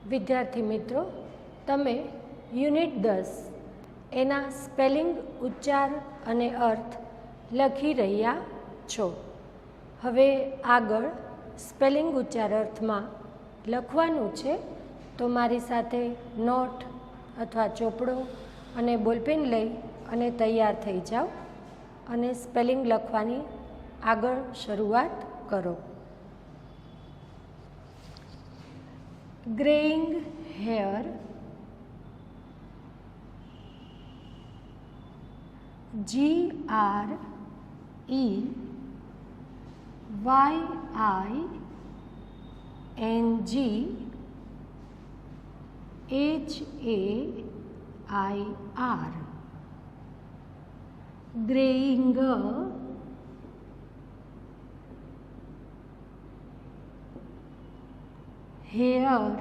વિદ્યાર્થી મિત્રો, તમે યુનિટ 10 એના સ્પેલિંગ, ઉચ્ચાર અને અર્થ લખી રહ્યા છો. હવે આગળ સ્પેલિંગ, ઉચ્ચાર, અર્થમાં લખવાનું છે, તો મારી સાથે નોટ અથવા ચોપડો અને બોલપેન લઈ અને તૈયાર થઈ જાઓ અને સ્પેલિંગ લખવાની આગળ શરૂઆત કરો. ગ્રેઇંગ હેર, GREYINGHAIR, graying, હેર.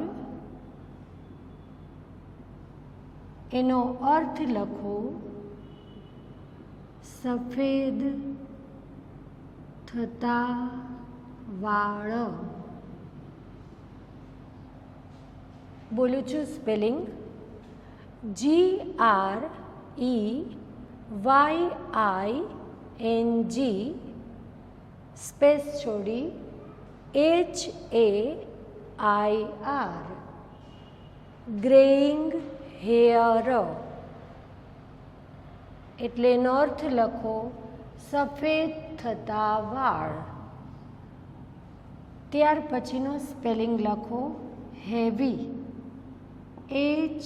એનો અર્થ લખો સફેદ થતા વાળ. બોલું છું સ્પેલિંગ. GREYING સ્પેસ છોડી HAIR, ગ્રેઇંગ હેર. એટલે એનો અર્થ લખો સફેદ થતા વાળ. ત્યાર પછીનો સ્પેલિંગ લખો હેવી, HEAVY,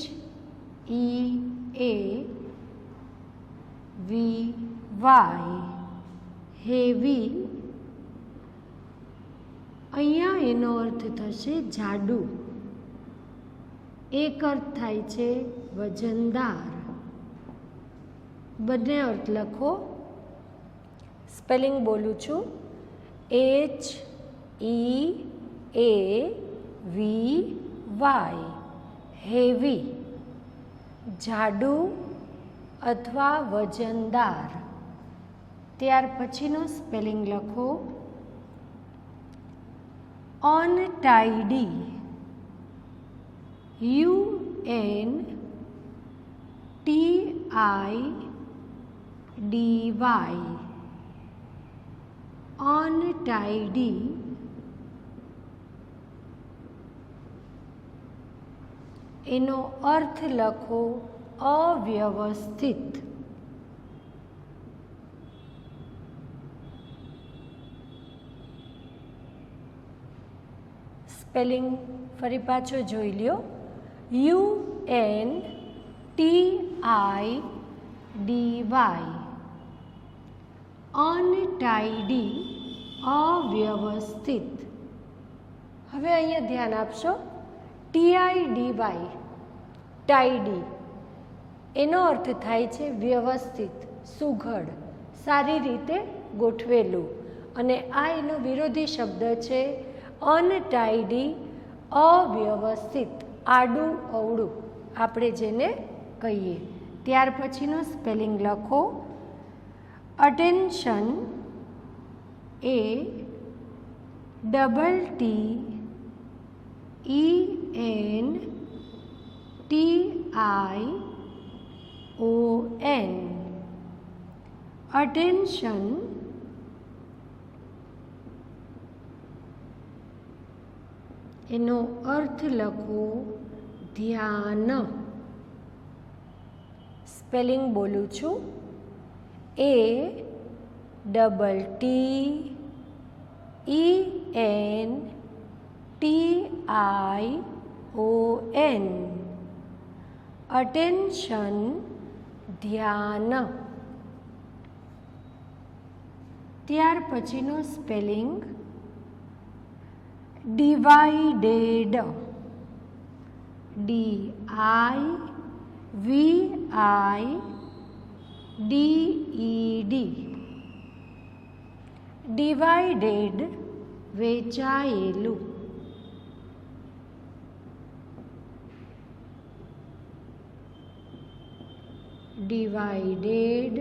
હેવી. અહીંયા એનો અર્થ થશે જાડું. એક અર્થ થાય છે વજનદાર. બંને અર્થ લખો. સ્પેલિંગ બોલું છું. HEAVY, હેવી, જાડું અથવા વજનદાર. ત્યાર પછીનો સ્પેલિંગ લખો અનટાઈડી, UNTIDY, અનટાઈડી. એનો અર્થ લખો અવ્યવસ્થિત. સ્પેલિંગ ફરી પાછો જોઈ લ્યો. UNTIDY, અનટાઈડી, અવ્યવસ્થિત. હવે અહીંયા ધ્યાન આપશો. TIDY, ટાઈડી, એનો અર્થ થાય છે વ્યવસ્થિત, સુઘડ, સારી રીતે ગોઠવેલું. અને આ એનો વિરોધી શબ્દ છે અનટાઈડી, અવ્યવસ્થિત, આડું અવળું આપણે જેને કહીએ. ત્યાર પછીનો સ્પેલિંગ લખો અટેન્શન, ATTENTION, અટેન્શન. એનો અર્થ લખો ધ્યાન. સ્પેલિંગ બોલું છું. ATTENTION, અટેન્શન, ધ્યાન. ત્યાર પછીનો સ્પેલિંગ ડિવાઇડેડ, DIVIDED, ડિવાઇડેડ, વેચાયેલું. ડિવાઇડેડ,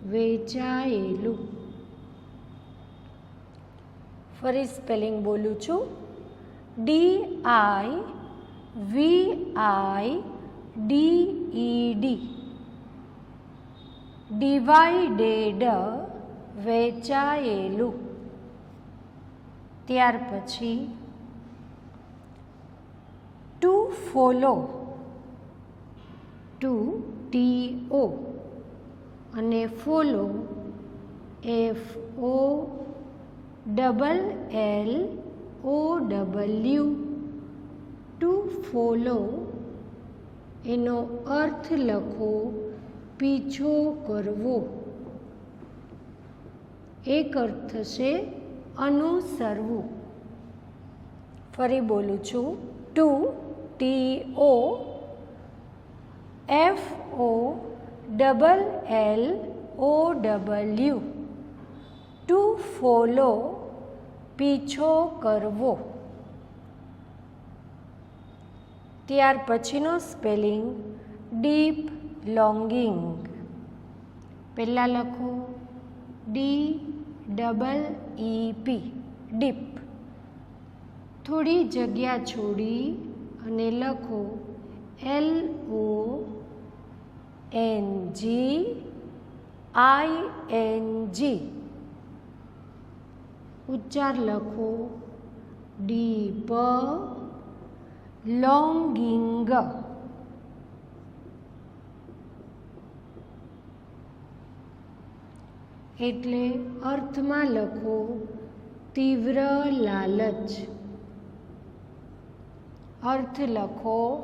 વેચાયેલું. ફરી સ્પેલિંગ બોલું છું. DIVIDED, VIDED, ડિવાઇડેડ વેચાયેલું. ત્યાર પછી ટુ ફોલો, ટુ TO અને ફોલો FOLLOW. ટુ ફોલો એનો અર્થ લખો પીછો કરવો. એક અર્થ થશે અનુસરવું. ફરી બોલું છું. To TO FOLLOW. To follow પીછો કરવો. ત્યાર પછીનો સ્પેલિંગ ડીપ લોંગિંગ. પહેલાં લખો DEEP, ડીપ. થોડી જગ્યા છોડી અને લખો LONGING. ઉચ્ચાર લખો ડીપ લોંગિંગ. એટલે અર્થમાં લખો તીવ્ર લાલચ. અર્થ લખો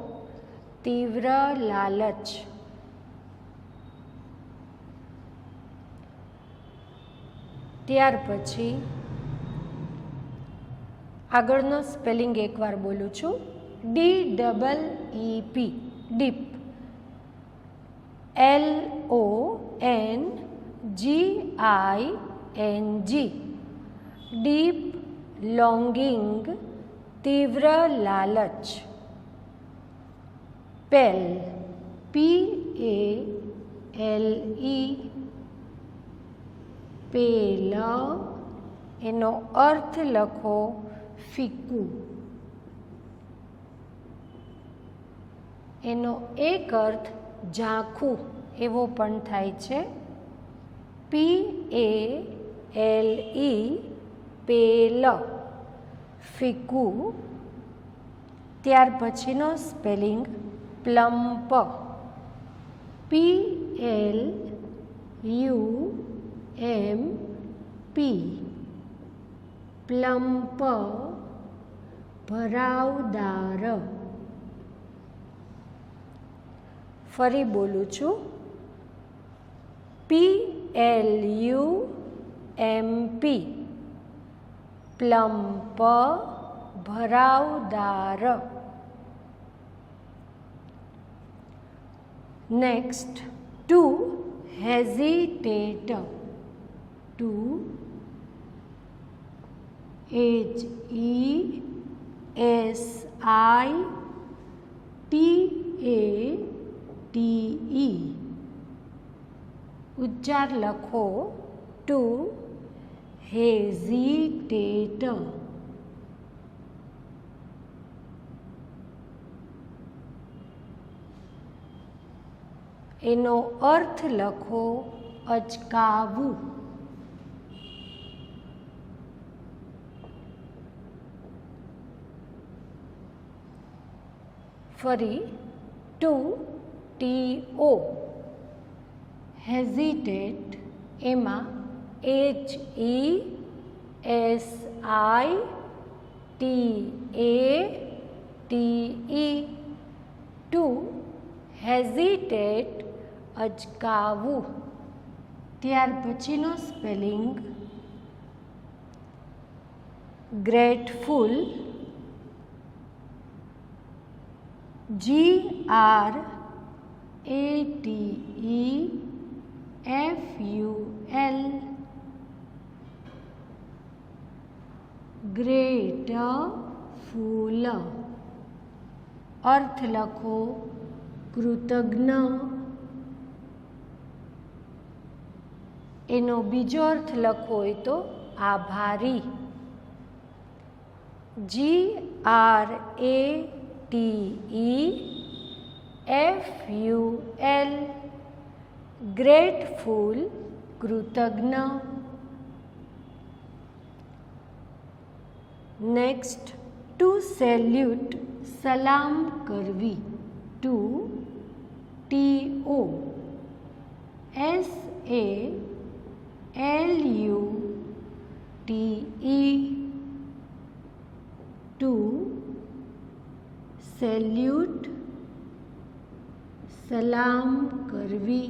તીવ્ર લાલચ. ત્યાર પછી આગળનો સ્પેલિંગ એકવાર બોલું છું. DEEP, deep. LONGING, deep longing, તીવ્ર લાલચ. પેલ, PALE, પેલ. એનો અર્થ લખો ફીકું. એનો એક અર્થ ઝાંખું એવો પણ થાય છે. PALE, પેલ, ફીકું. ત્યાર પછીનો સ્પેલિંગ પ્લમ્પ. PLUMP, plump, ભરાવદાર. ફરી બોલું છું. PLUMP, પ્લમ્પ, ભરાવદાર. Next to hesitate. To HESITATE. ઉચ્ચાર લખો ટુ હેઝિટેટ. એનો અર્થ લખો અચકાવું. ફરી ટુ TO, હેઝિટેટ. એમાં HESITATE. ટુ હેઝિટેટ, અચકાવું. ત્યાર પછીનો સ્પેલિંગ ગ્રેટફુલ. GRATEFUL, grateful. અર્થ લખો કૃતજ્ઞ. એનો બીજો અર્થ લખવો હોય તો આભારી. GRATEFUL, GRATEFUL ગ્રેટફુલ કૃતજ્ઞ. નેક્સ્ટ ટુ સેલ્યુટ સલામ કરવી. TO SALUTE ટુ સેલ્યુટ સલામ કરવી.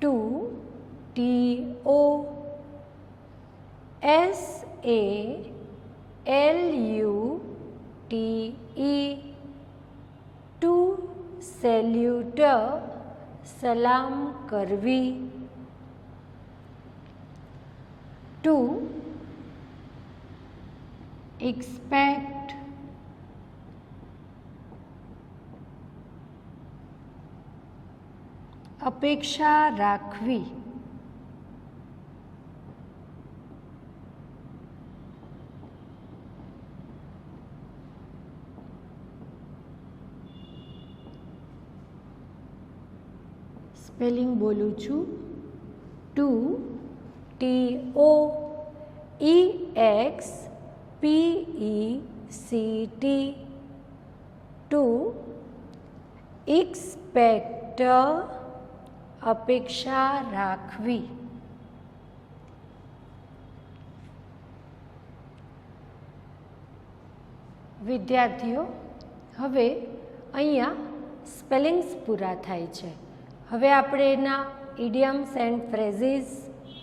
TO SALUTE ટુ સેલ્યુટ સલામ કરવી. TO એક્સપેક્ટ અપેક્ષા રાખવી. સ્પેલિંગ બોલું છું. TO EXPECT ટુ એક્સપેક્ટ અપેક્ષા રાખવી. વિદ્યાર્થીઓ, હવે અહીંયા સ્પેલિંગ્સ પૂરા થાય છે. હવે આપણે એના ઇડિયમ્સ એન્ડ ફ્રેઝીસ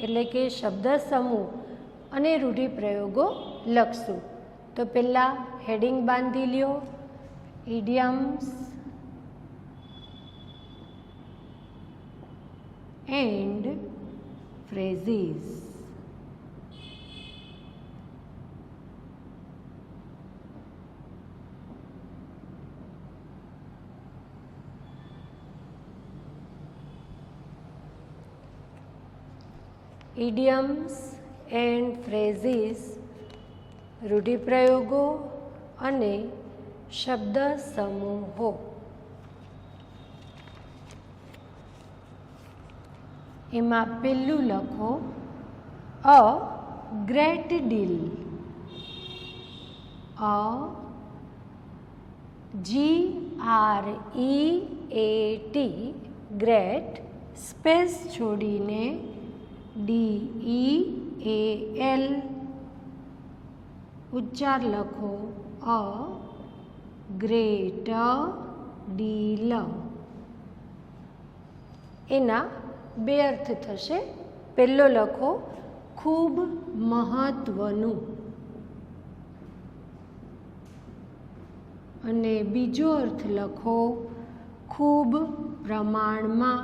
એટલે કે શબ્દ સમૂહ અને રૂઢિપ્રયોગો લખશું. તો પહેલાં હેડિંગ બાંધી લ્યો, ઇડિયમ્સ એન્ડ ફ્રેઝીસ. ઇડિયમ્સ એન્ડ ફ્રેઝીસ રૂઢિપ્રયોગો અને શબ્દ સમૂહો. એમાં પહેલું લખો અ great deal. GREAT great space છોડીને DEAL ઉચ્ચાર લખો અ ગ્રેટ ડીલ. એના બે અર્થ થશે. પહેલો લખો ખૂબ મહત્વનું અને બીજો અર્થ લખો ખૂબ પ્રમાણમાં.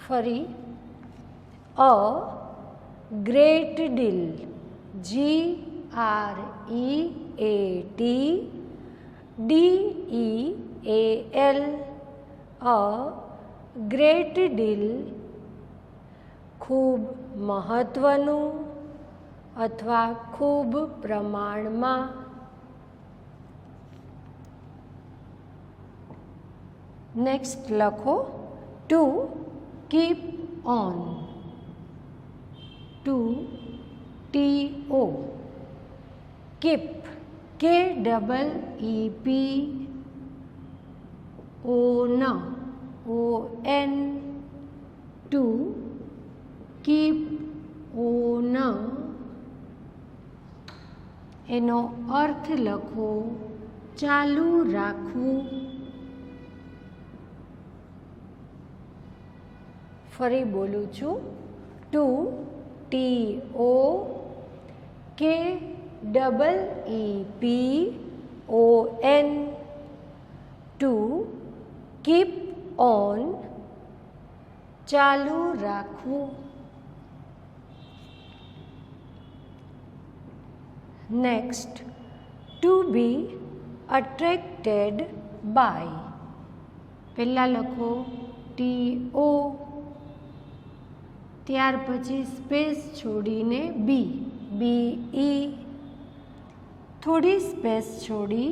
ફરી અ ગ્રેટ ડીલ GREAT DEAL અ ગ્રેટ ડીલ ખૂબ મહત્વનું અથવા ખૂબ પ્રમાણમાં. નેક્સ્ટ લખો two keep on. TO keep KEEP ON to keep on. એનો અર્થ લખો ચાલુ રાખવું. ફરી બોલું છું. TO KEEP ON to keep on ચાલુ રાખવું. Next to be attracted by. પહેલાં લખો TO, ત્યાર પછી સ્પેસ છોડીને BE, થોડી સ્પેસ છોડી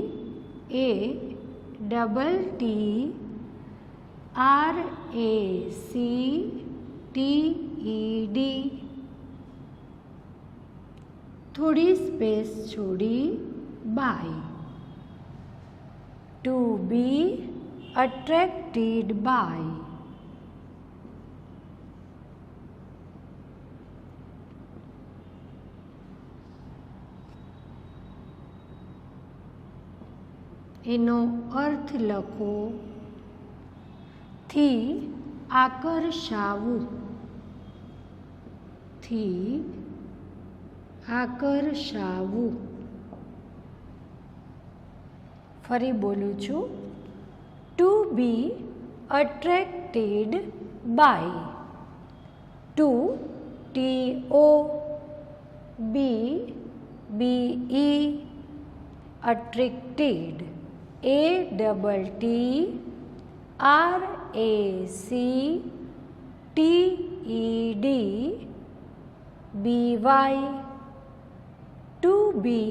ATTRACTED, થોડી સ્પેસ છોડી BY, to be attracted by. એનો અર્થ લખો, થી આકર્ષાવું, થી આકર્ષાવું. ફરી બોલું છું, to be attracted by, to TO BE attracted, ATTRACTED, BY, to be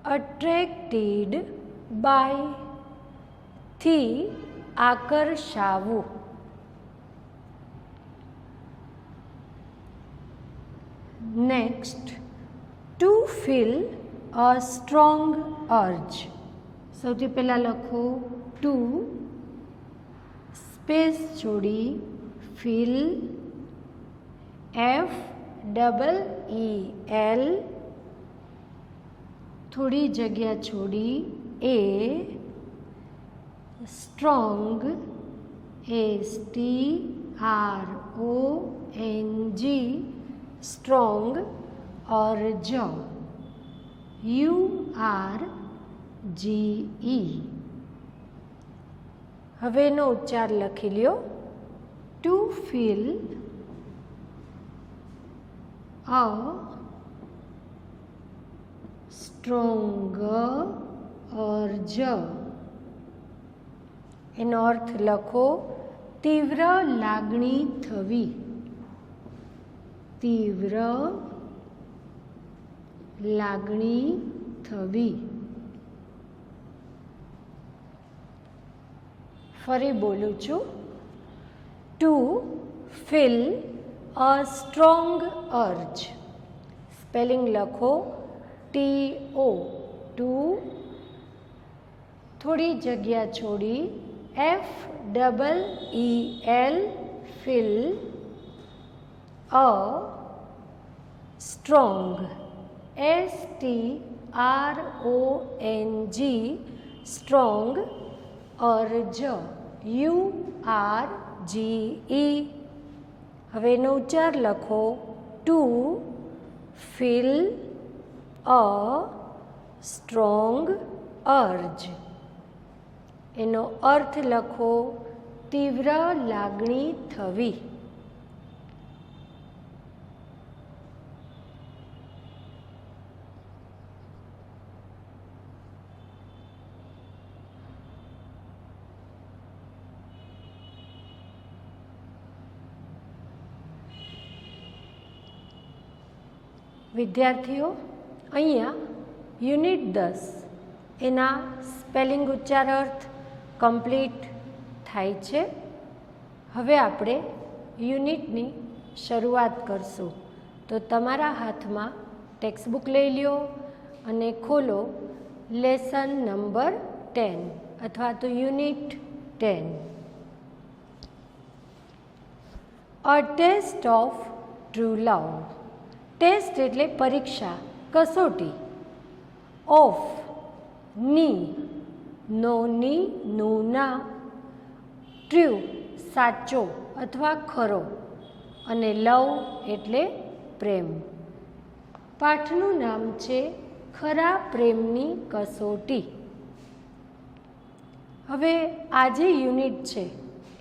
attracted by, થી આકર્ષાવું. નેક્સ્ટ, to feel a strong urge. સૌથી પહેલાં લખો ટુ, સ્પેસ છોડી ફીલ, FEEL, થોડી જગ્યા છોડી A, strong, STRONG, strong, urge, URGE. હવે એનો ઉચ્ચાર લખી લ્યો, to feel a strong urge. એનો અર્થ લખો, તીવ્ર લાગણી થવી, તીવ્ર લાગણી થવી. ફરી બોલું છું, two feel a strong urge. Spelling લખો, TO, ટુ, થોડી જગ્યા છોડી FEEL, feel, a strong, STRONG, strong, urge, URGE. હવે એનો ઉચ્ચાર લખો, two feel a strong urge. એનો અર્થ લખો, તીવ્ર લાગણી થવી. વિદ્યાર્થીઓ, અહીંયા યુનિટ 10 એના સ્પેલિંગ ઉચ્ચાર અર્થ કમ્પ્લીટ થાય છે. હવે આપણે યુનિટની શરૂઆત કરશું. તો તમારા હાથમાં ટેક્સ્ટબુક લઈ લ્યો અને ખોલો લેસન નંબર 10 અથવા તો unit 10. A test of true love. Test એટલે પરીક્ષા, કસોટી. ઓફ, ની, નો, ની, નું, ના. ટ્રુ, સાચો અથવા ખરો. અને લવ એટલે પ્રેમ. પાઠનું નામ છે ખરા પ્રેમની કસોટી. હવે આ જે યુનિટ છે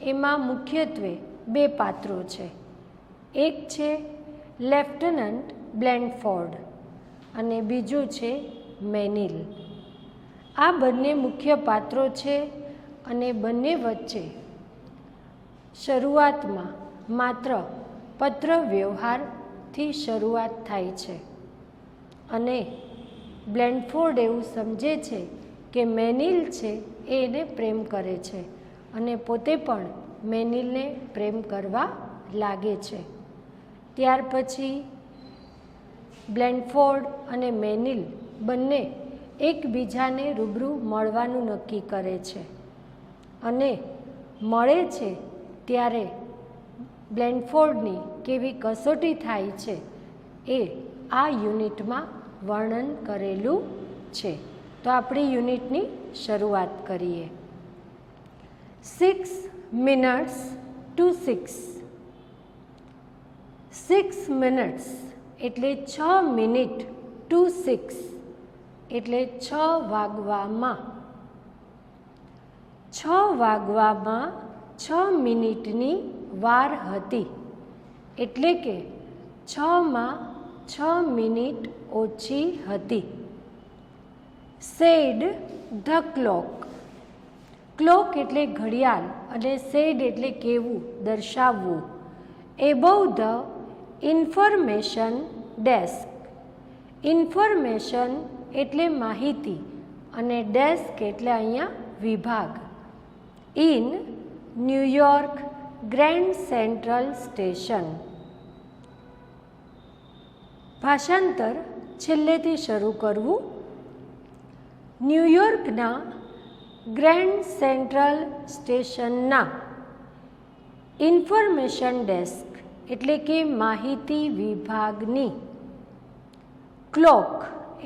એમાં મુખ્યત્વે બે પાત્રો છે. એક છે લેફ્ટનન્ટ બ્લેન્ડફોર્ડ અને બીજું છે મેનિલ. આ બંને મુખ્ય પાત્રો છે અને બંને વચ્ચે શરૂઆતમાં માત્ર પત્ર વ્યવહારથી શરૂઆત થાય છે અને બ્લેન્ડફોર્ડ એવું સમજે છે કે મેનિલ છે એ એને પ્રેમ કરે છે અને પોતે પણ મેનિલને પ્રેમ કરવા લાગે છે. ત્યાર પછી બ્લેન્ડફોર્ડ અને મેનિલ બંને એકબીજાને રૂબરૂ મળવાનું નક્કી કરે છે અને મળે છે ત્યારે બ્લેન્ડફોર્ડની કેવી કસોટી થાય છે એ આ યુનિટમાં વર્ણન કરેલું છે. તો આપણી યુનિટની શરૂઆત કરીએ. 6 minutes to 6. 6 minutes એટલે 6 મિનિટ to 6 એટલે 6 વાગવામાં. 6 વાગવામાં 6 મિનિટની વાર હતી એટલે કે 6માં 6 મિનિટ ઓછી હતી. Sad the clock. ક્લોક એટલે ઘડિયાળ અને સેડ એટલે કહેવું, દર્શાવવું. Above the information desk. Information એટલે માહિતી અને ડેસ્ક એટલે અહીંયા વિભાગ. In New York grand central station. ભાષાંતર છેલ્લેથી શરૂ કરવું. ન્યૂયોર્કના ગ્રેન્ડ સેન્ટ્રલ સ્ટેશનના ઇન્ફોર્મેશન ડેસ્ક એટલે કે માહિતી વિભાગની ક્લોક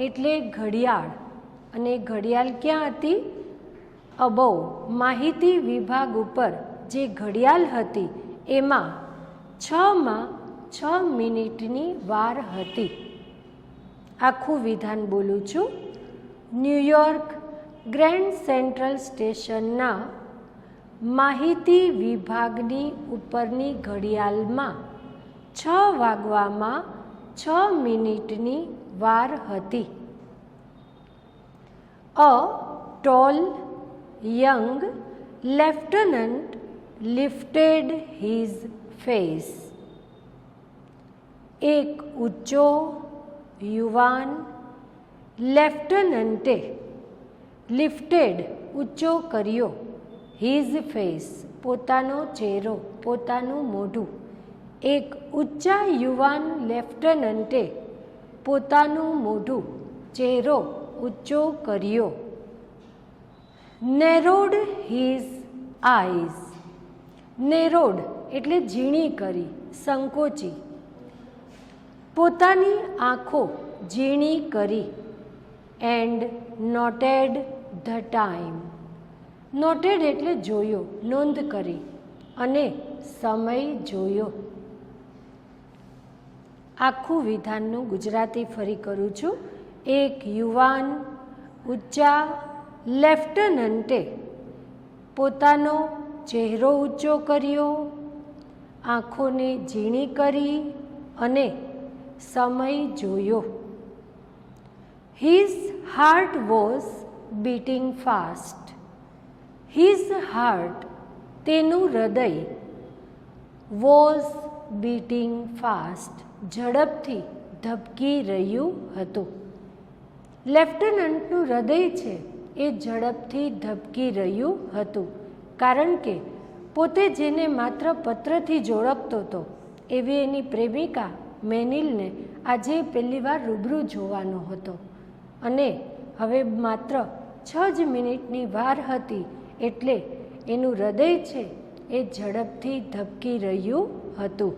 એટલે ઘડિયાળ અને ઘડિયાળ ક્યાં હતી? અબવ માહિતી વિભાગ ઉપર જે ઘડિયાળ હતી એમાં 6માં 6 મિનિટની વાર હતી. આખું વિધાન બોલું છું. ન્યૂયોર્ક ગ્રેન્ડ સેન્ટ્રલ સ્ટેશનના માહિતી વિભાગની ઉપરની ઘડિયાળમાં 6 વાગવામાં 6 મિનિટની વાર હતી. A tall young lieutenant lifted his face. એક ઊંચો યુવાન લેફ્ટનન્ટે લિફ્ટેડ ઊંચો કર્યો હિઝ ફેસ પોતાનો ચહેરો, પોતાનું મોઢું. એક ઊંચા યુવાન લેફ્ટનન્ટે પોતાનું મોઢું, ચહેરો ઊંચો કર્યો. નેરોડ હિઝ આઈઝ. નેરોડ એટલે ઝીણી કરી, સંકોચી. પોતાની આંખો ઝીણી કરી. And noted the time. Noted એટલે જોયો, નોંધ કરી અને સમય જોયો. આખું વિધાનનું ગુજરાતી ફરી કરું છું. એક યુવાન ઊંચા લેફ્ટનન્ટે પોતાનો ચહેરો ઊંચો કર્યો, આંખોને ઝીણી કરી અને સમય જોયો. His heart was beating fast. His heart તેનું હૃદય was beating fast ઝડપથી ધબકી રહ્યું હતું. લેફ્ટનન્ટનું હૃદય છે એ ઝડપથી ધબકી રહ્યું હતું કારણ કે પોતે જેને માત્ર પત્રથી જ ઓળખતો હતો એવી એની પ્રેમિકા મેનિલને આજે પહેલીવાર રૂબરૂ જોવાનો હતો અને હવે માત્ર 6 જ મિનિટની વાર હતી એટલે એનું હૃદય છે એ ઝડપથી ધબકી રહ્યું હતું.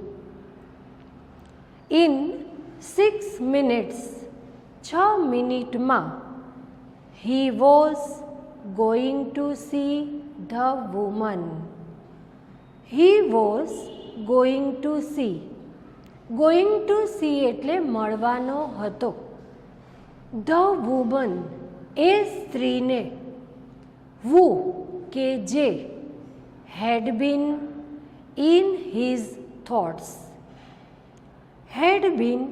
ઇન 6 મિનિટ્સ 6 મિનિટમાં he was going to see the woman. He was going to C. Going to C એટલે મળવાનો હતો. ધ વુમન એ સ્ત્રીને. વુ કે જે. Had been in his thoughts. Had been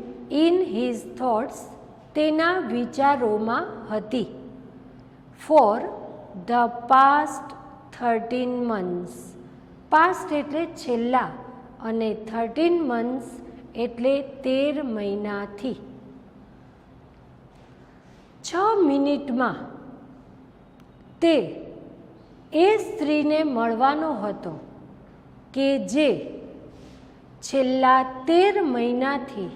in his thoughts તેના વિચારોમાં હતી. For the past 13 months past એટલે છેલ્લા અને 13 months એટલે 13 મહિનાથી. 6 મિનિટમાં તે એ સ્ત્રીને મળવાનો હતો કે જે છેલ્લા 13 મહિનાથી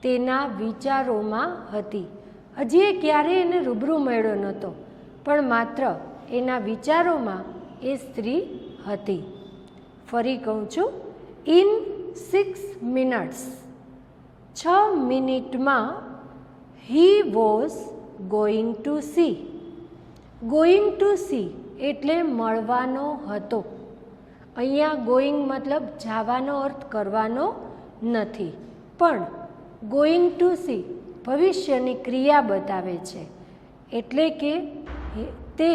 તેના વિચારોમાં હતી. હજી એ ક્યારેય એને રૂબરૂ મળ્યો નહોતો, પણ માત્ર એના વિચારોમાં એ સ્ત્રી હતી. ફરી કહું છું, ઇન 6 minutes, 6 મિનિટમાં he was going to C. Going to C એટલે મળવાનો હતો. અહીંયા ગોઈંગ મતલબ જવાનો અર્થ કરવાનો નથી, પણ ગોઈંગ ટુ સી ભવિષ્યની ક્રિયા બતાવે છે, એટલે કે તે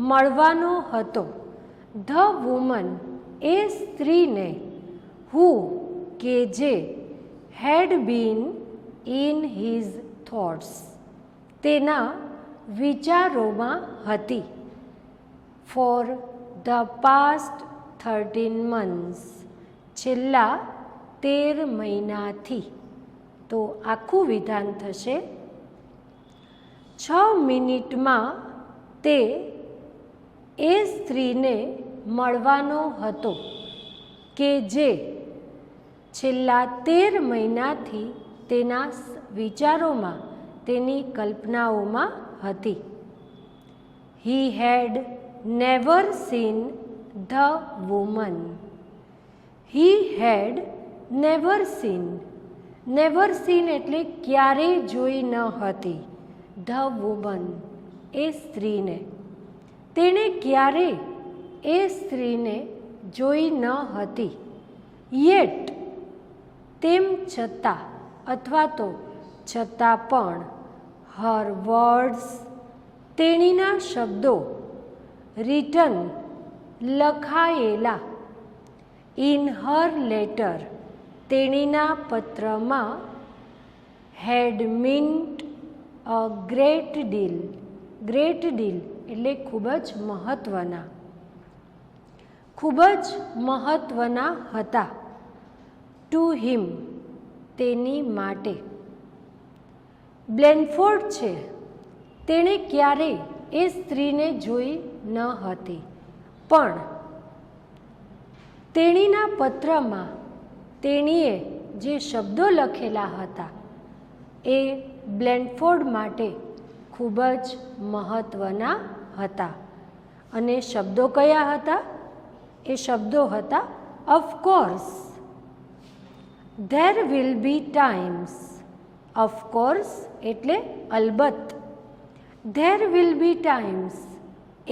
મળવાનો હતો. ધ વુમન એ સ્ત્રીને, હુ કે જે, had been in his thoughts તેના વિચારોમાં હતી. ફોર ધ પાસ્ટ 13 months છેલ્લા 13 મહિનાથી. તો આખું વિધાન થશે, 6 મિનિટમાં તે એ સ્ત્રીને મળવાનો હતો કે જે છેલ્લા 13 મહિનાથી તેના વિચારોમાં, તેની કલ્પનાઓમાં હતી. He had never seen the woman. He had never seen. Never seen એટલે ક્યારેય જોઈ ન હતી. ધ વુમન એ સ્ત્રીને. તેણે ક્યારેય એ સ્ત્રીને જોઈ ન હતી. યેટ તેમ છતાં અથવા તો છતાં પણ, હર વર્ડ્સ તેણીના શબ્દો, રિટન લખાયેલા, ઇન હર લેટર તેણીના પત્રમાં, had meant a great deal. Great deal એટલે ખૂબ જ મહત્ત્વના, ખૂબ જ મહત્ત્વના હતા. ટુ હિમ તેની માટે. બ્લેનફોર્ડ છે, તેણે ક્યારેય એ સ્ત્રીને જોઈ ન હતી, પણ તેણીના પત્રમાં તેણીએ જે શબ્દો લખેલા હતા એ બ્લેનફોર્ડ માટે ખૂબ જ મહત્ત્વના હતા. અને શબ્દો કયા હતા? એ શબ્દો હતા, of course, there will be times. Of course એટલે અલબત્ત. ધેર વિલ બી ટાઈમ્સ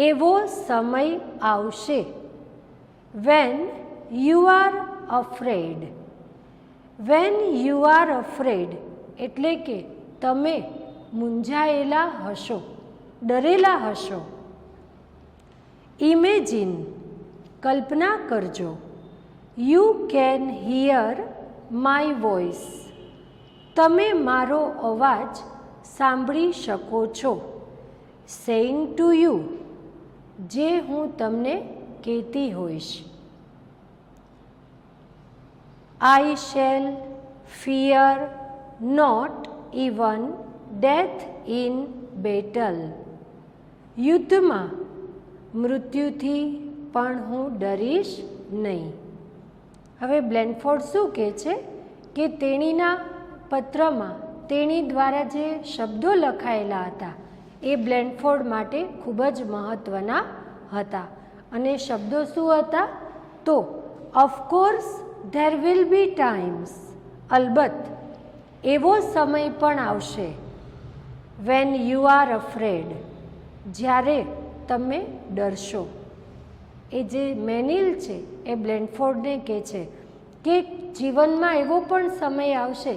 એવો સમય આવશે. When you are afraid. When you are afraid એટલે કે તમે મૂંઝાયેલા હશો, ડરેલા હશો. ઇમેજિન કલ્પના કરજો. You can here my voice તમે મારો અવાજ સાંભળી શકો છો. સેઇંગ ટુ યુ જે હું તમને કહેતી હોઈશ. I shall fear not even death in battle. યુદ્ધમાં મૃત્યુથી પણ હું ડરીશ નહીં. હવે બ્લેનફોર્ડ શું કહે છે કે તેણીના પત્રમાં તેણી દ્વારા જે શબ્દો લખાયેલા હતા એ બ્લેનફોર્ડ માટે ખૂબ જ મહત્ત્વના હતા. અને શબ્દો શું હતા? તો of course there will be times, અલબત્ત એવો સમય પણ આવશે. વેન યુ આર અફ્રેડ જ્યારે તમે ડરશો. એ જે મેનિલ છે એ બ્લેનફોર્ડને કહે છે કે જીવનમાં એવો પણ સમય આવશે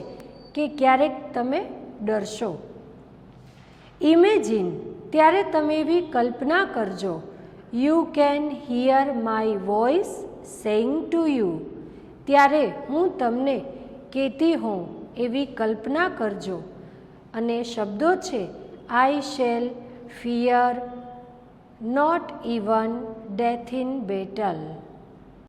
કે ક્યારેક તમે ડરશો. ઇમેજિન ત્યારે તમે એવી કલ્પના કરજો. You can here my voice saying to you ત્યારે હું તમને કહેતી હોઉં એવી કલ્પના કરજો. અને શબ્દો છે I shall fear not even death in battle.